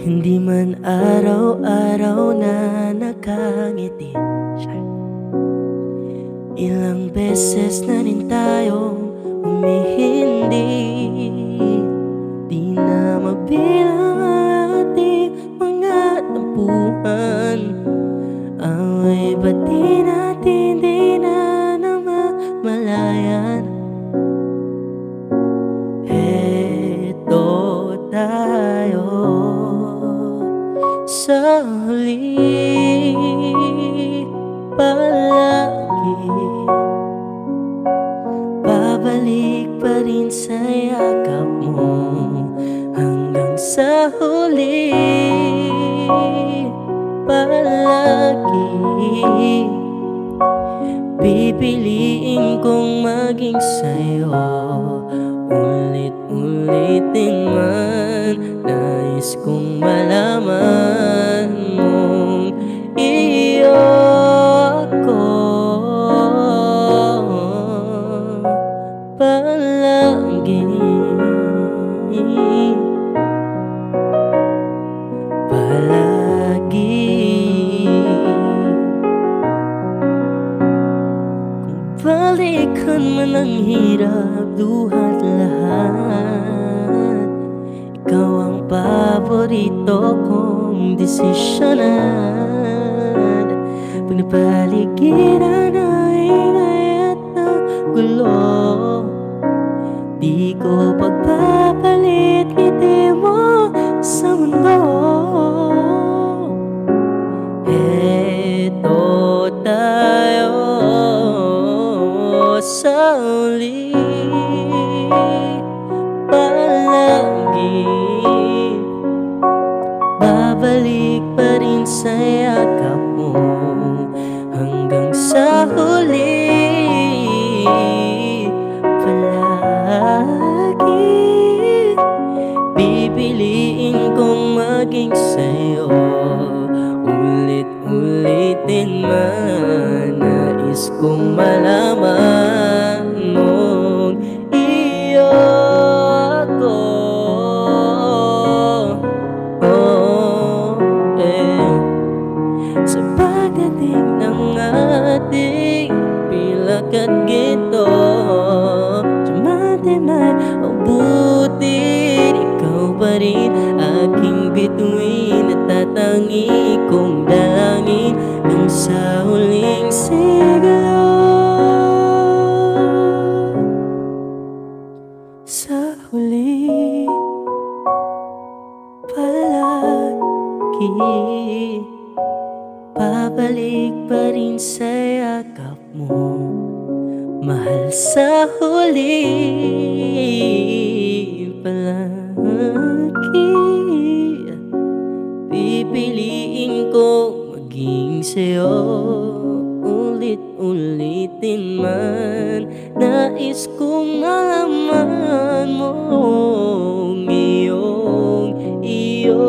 Hindi man araw-araw na nakangiti. Ilang beses na rin tayong humihindi. Di na mabilang ang ating mga tampuhan. Away ba't di natin di na namamalayan? Eto tayo sa huli palagi. Babalik pa rin sa yakap mo hanggang sa huli palagi. Pipiliin kong maging sa'yo, ulit-ulitin man. Nais kong malaman mong iyo ako palagi. Balikan man ang hirap, duha't lahat. Ikaw ang paborito kong desisyonan. Pag napaligiran ang ingay at ang gulo, di ko pagpapalit ngiti mo sa mundo. Eto tayo sa huli palagi. Babalik pa rin sa yakap mo hanggang sa huli palagi. Pipiliin kong maging sa'yo, ulit-ulitin man. Nais kong malaman mong iyo ako. Sa pagdating ng ating pilak at ginto, diamante man o butil, ikaw pa rin aking bituin at tatangi kong dalangin nang sa huling siglo. Sa huli palagi, babalik pa rin sa yakap mo, mahal. Sa huli palagi, pipiliin ko maging sa'yo, ulit-ulitin man. Nais kong malaman mo iyong iyo